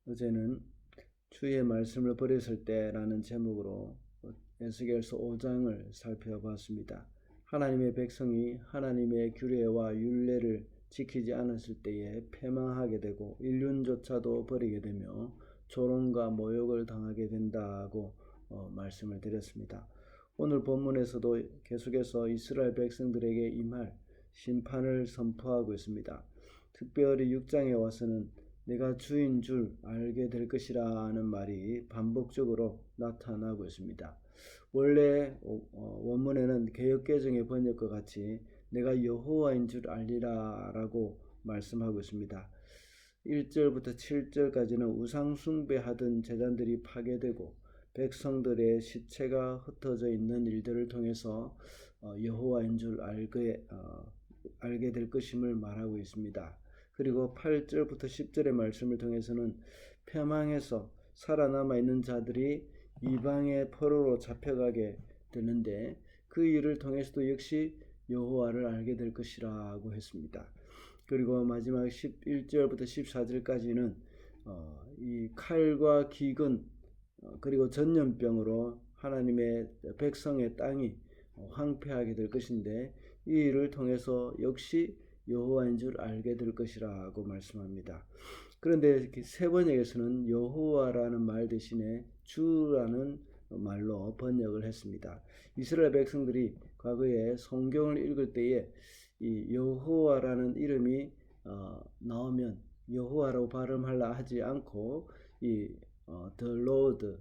어제는 주의 말씀을 버렸을 때라는 제목으로 에스겔서 5장을 살펴봤습니다. 하나님의 백성이 하나님의 규례와 율례를 지키지 않았을 때에 패망하게 되고 일륜조차도 버리게 되며 조롱과 모욕을 당하게 된다고 말씀을 드렸습니다. 오늘 본문에서도 계속해서 이스라엘 백성들에게 임할 심판을 선포하고 있습니다. 특별히 6장에 와서는 내가 주인 줄 알게 될 것이라는 말이 반복적으로 나타나고 있습니다. 원래 원문에는 개역개정의 번역과 같이 내가 여호와인 줄 알리라 라고 말씀하고 있습니다. 1절부터 7절까지는 우상 숭배하던 제단들이 파괴되고 백성들의 시체가 흩어져 있는 일들을 통해서 여호와인 줄 알게 될 것임을 말하고 있습니다. 그리고 8절부터 10절의 말씀을 통해서는 패망해서 살아남아 있는 자들이 이방의 포로로 잡혀가게 되는데 그 일을 통해서도 역시 여호와를 알게 될 것이라고 했습니다. 그리고 마지막 11절부터 14절까지는 이 칼과 기근 그리고 전염병으로 하나님의 백성의 땅이 황폐하게 될 것인데 이 일을 통해서 역시 여호와인 줄 알게 될 것이라고 말씀합니다. 그런데 세 번역에서는 여호와라는 말 대신에 주라는 말로 번역을 했습니다. 이스라엘 백성들이 과거에 성경을 읽을 때에 이 여호와라는 이름이 나오면 여호와라고 발음하려 하지 않고 the Lord,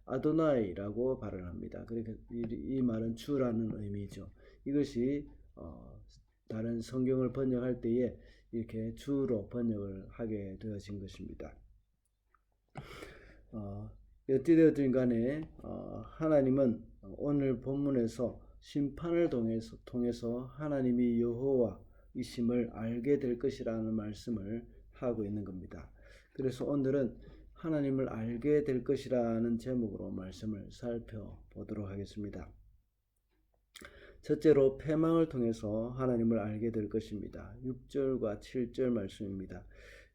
아도나이라고 발음합니다. 그러니까 이 말은 주라는 의미죠. 이것이 다른 성경을 번역할 때에 이렇게 주로 번역을 하게 되어진 것입니다. 어찌되었든 간에 하나님은 오늘 본문에서 심판을 통해서 하나님이 여호와이심을 알게 될 것이라는 말씀을 하고 있는 겁니다. 그래서 오늘은 하나님을 알게 될 것이라는 제목으로 말씀을 살펴보도록 하겠습니다. 첫째로 패망을 통해서 하나님을 알게 될 것입니다. 6절과 7절 말씀입니다.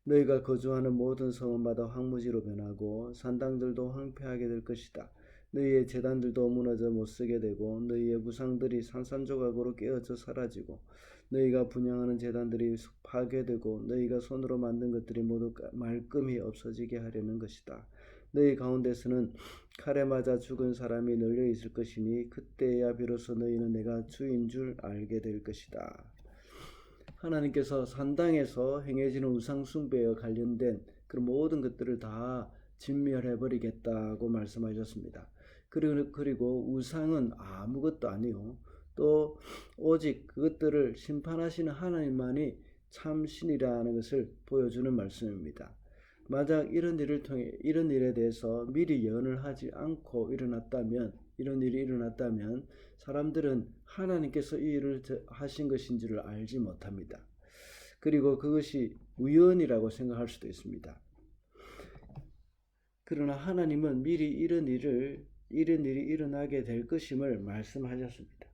너희가 거주하는 모든 성읍마다 황무지로 변하고 산당들도 황폐하게 될 것이다. 너희의 제단들도 무너져 못쓰게 되고 너희의 우상들이 산산조각으로 깨어져 사라지고 너희가 분향하는 제단들이 파괴되고 너희가 손으로 만든 것들이 모두 말끔히 없어지게 하려는 것이다. 너희 가운데서는 칼에 맞아 죽은 사람이 널려 있을 것이니 그때야 비로소 너희는 내가 주인 줄 알게 될 것이다. 하나님께서 산당에서 행해지는 우상 숭배와 관련된 그 모든 것들을 다 진멸해 버리겠다고 말씀하셨습니다. 그리고 우상은 아무것도 아니요, 또 오직 그것들을 심판하시는 하나님만이 참신이라는 것을 보여주는 말씀입니다. 만약 이런 일에 대해서 미리 예언을 하지 않고 이런 일이 일어났다면 사람들은 하나님께서 이 일을 하신 것인지를 알지 못합니다. 그리고 그것이 우연이라고 생각할 수도 있습니다. 그러나 하나님은 미리 이런 일이 일어나게 될 것임을 말씀하셨습니다.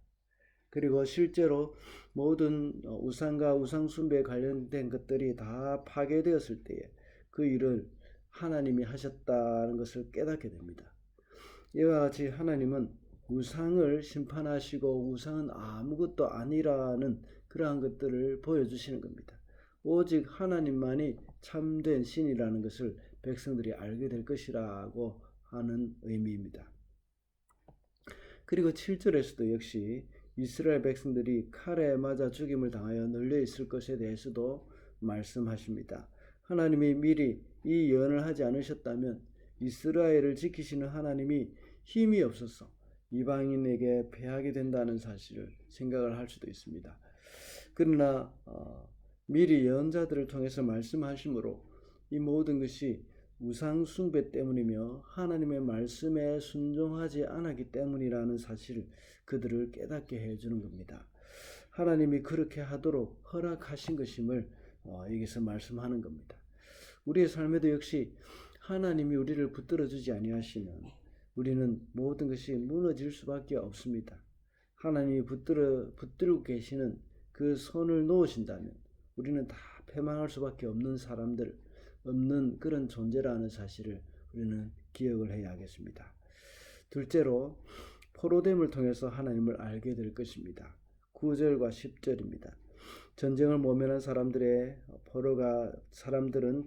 그리고 실제로 모든 우상과 우상 숭배에 관련된 것들이 다 파괴되었을 때에 그 일을 하나님이 하셨다는 것을 깨닫게 됩니다. 이와 같이 하나님은 우상을 심판하시고 우상은 아무것도 아니라는 그러한 것들을 보여주시는 겁니다. 오직 하나님만이 참된 신이라는 것을 백성들이 알게 될 것이라고 하는 의미입니다. 그리고 7절에서도 역시 이스라엘 백성들이 칼에 맞아 죽임을 당하여 널려 있을 것에 대해서도 말씀하십니다. 하나님이 미리 이 예언을 하지 않으셨다면 이스라엘을 지키시는 하나님이 힘이 없어서 이방인에게 패하게 된다는 사실을 생각을 할 수도 있습니다. 그러나 미리 예언자들을 통해서 말씀하심으로 이 모든 것이 우상 숭배 때문이며 하나님의 말씀에 순종하지 않았기 때문이라는 사실을 그들을 깨닫게 해주는 겁니다. 하나님이 그렇게 하도록 허락하신 것임을 여기서 말씀하는 겁니다. 우리의 삶에도 역시 하나님이 우리를 붙들어주지 아니하시면 우리는 모든 것이 무너질 수밖에 없습니다. 하나님이 붙들고 계시는 그 손을 놓으신다면 우리는 다 패망할 수밖에 없는 사람들, 없는 그런 존재라는 사실을 우리는 기억을 해야 하겠습니다. 둘째로 포로됨을 통해서 하나님을 알게 될 것입니다. 9절과 10절입니다. 전쟁을 모면한 사람들은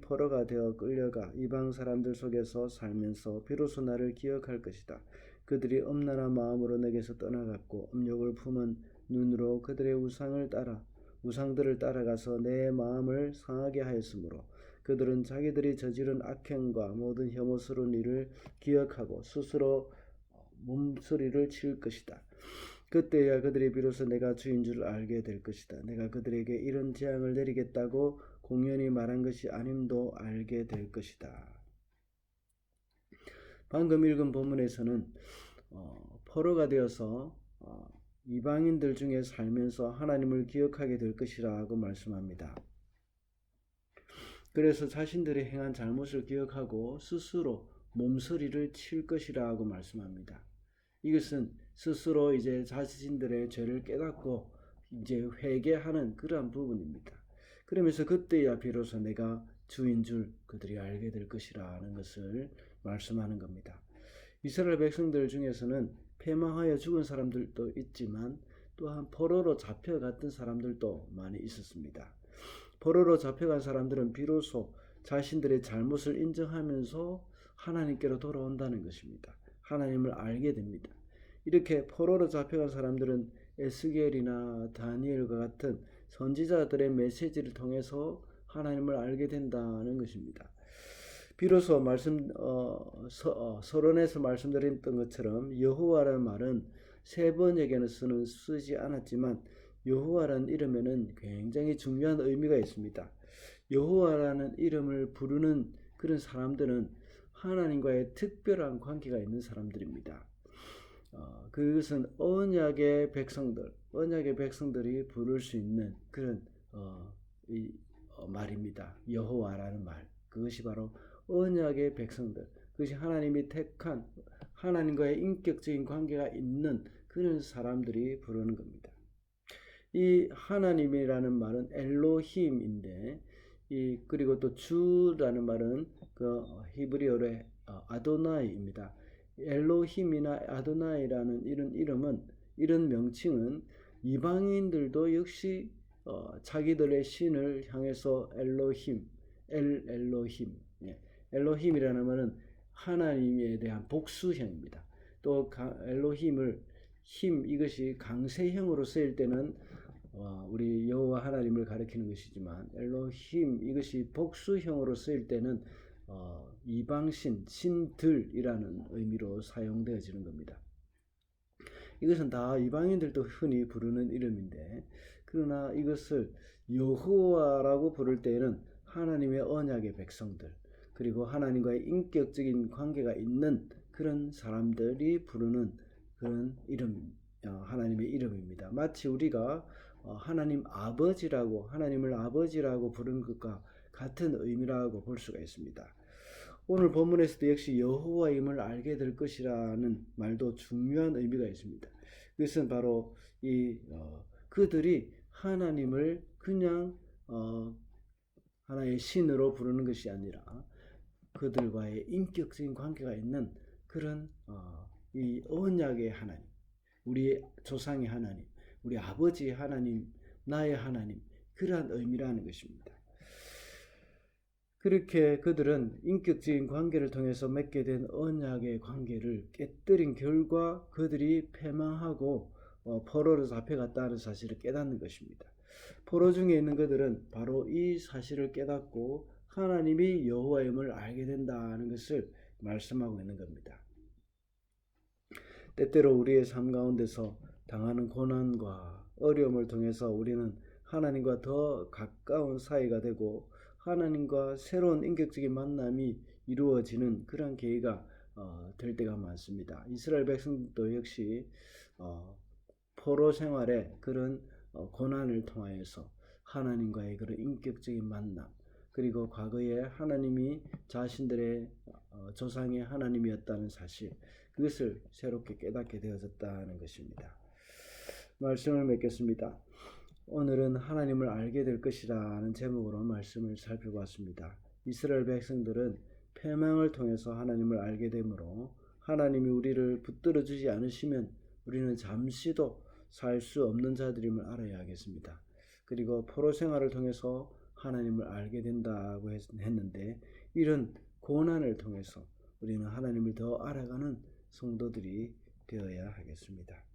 포로가 되어 끌려가 이방 사람들 속에서 살면서 비로소 나를 기억할 것이다. 그들이 엄란한 마음으로 내게서 떠나갔고 음욕을 품은 눈으로 그들의 우상들을 따라가서 내 마음을 상하게 하였으므로 그들은 자기들이 저지른 악행과 모든 혐오스러운 일을 기억하고 스스로 몸서리를 칠 것이다. 그때야 그들이 비로소 내가 주인 줄 알게 될 것이다. 내가 그들에게 이런 재앙을 내리겠다고 공연히 말한 것이 아님도 알게 될 것이다. 방금 읽은 본문에서는 포로가 되어서 이방인들 중에 살면서 하나님을 기억하게 될 것이라고 말씀합니다. 그래서 자신들이 행한 잘못을 기억하고 스스로 몸서리를 칠 것이라고 말씀합니다. 이것은 스스로 이제 자신들의 죄를 깨닫고 이제 회개하는 그러한 부분입니다. 그러면서 그때야 비로소 내가 주인 줄 그들이 알게 될 것이라는 것을 말씀하는 겁니다. 이스라엘 백성들 중에서는 패망하여 죽은 사람들도 있지만 또한 포로로 잡혀갔던 사람들도 많이 있었습니다. 포로로 잡혀간 사람들은 비로소 자신들의 잘못을 인정하면서 하나님께로 돌아온다는 것입니다. 하나님을 알게 됩니다. 이렇게 포로로 잡혀간 사람들은 에스겔이나 다니엘과 같은 선지자들의 메시지를 통해서 하나님을 알게 된다는 것입니다. 비로소 서론에서 말씀드렸던 것처럼 여호와라는 말은 세 번역에는 쓰지 않았지만 여호와라는 이름에는 굉장히 중요한 의미가 있습니다. 여호와라는 이름을 부르는 그런 사람들은 하나님과의 특별한 관계가 있는 사람들입니다. 그것은 언약의 백성들이 부를 수 있는 그런 말입니다. 여호와라는 말, 그것이 바로 언약의 백성들, 그것이 하나님이 택한 하나님과의 인격적인 관계가 있는 그런 사람들이 부르는 겁니다. 이 하나님이라는 말은 엘로힘인데, 그리고 또 주라는 말은 그 히브리어로 아도나이입니다. 엘로힘이나 아도나이라는 이런 명칭은 이방인들도 역시 자기들의 신을 향해서 엘로힘, 엘로힘이라는 말은 하나님에 대한 복수형입니다. 또 엘로힘을 이것이 강세형으로 쓰일 때는 우리 여호와 하나님을 가리키는 것이지만 엘로힘 이것이 복수형으로 쓰일 때는 이방신, 신들이라는 의미로 사용되어지는 겁니다. 이것은 다 이방인들도 흔히 부르는 이름인데, 그러나 이것을 여호와라고 부를 때에는 하나님의 언약의 백성들, 그리고 하나님과의 인격적인 관계가 있는 그런 사람들이 부르는 그런 하나님의 이름입니다. 마치 우리가 하나님을 아버지라고 부르는 것과 같은 의미라고 볼 수가 있습니다. 오늘 본문에서도 역시 여호와임을 알게 될 것이라는 말도 중요한 의미가 있습니다. 그것은 바로 그들이 하나님을 그냥 하나의 신으로 부르는 것이 아니라 그들과의 인격적인 관계가 있는 그런 이 언약의 하나님, 우리 조상의 하나님, 우리 아버지의 하나님, 나의 하나님, 그러한 의미라는 것입니다. 그렇게 그들은 인격적인 관계를 통해서 맺게 된 언약의 관계를 깨뜨린 결과 그들이 패망하고 포로로 잡혀갔다는 사실을 깨닫는 것입니다. 포로 중에 있는 그들은 바로 이 사실을 깨닫고 하나님이 여호와임을 알게 된다는 것을 말씀하고 있는 겁니다. 때때로 우리의 삶 가운데서 당하는 고난과 어려움을 통해서 우리는 하나님과 더 가까운 사이가 되고 하나님과 새로운 인격적인 만남이 이루어지는 그런 계기가 될 때가 많습니다. 이스라엘 백성도 역시 포로 생활의 그런 고난을 통하여서 하나님과의 그런 인격적인 만남, 그리고 과거에 하나님이 자신들의 조상의 하나님이었다는 사실, 그것을 새롭게 깨닫게 되어졌다는 것입니다. 말씀을 맺겠습니다. 오늘은 하나님을 알게 될 것이라는 제목으로 말씀을 살펴봤습니다. 이스라엘 백성들은 패망을 통해서 하나님을 알게 되므로 하나님이 우리를 붙들어 주지 않으시면 우리는 잠시도 살 수 없는 자들임을 알아야 하겠습니다. 그리고 포로 생활을 통해서 하나님을 알게 된다고 했는데 이런 고난을 통해서 우리는 하나님을 더 알아가는 성도들이 되어야 하겠습니다.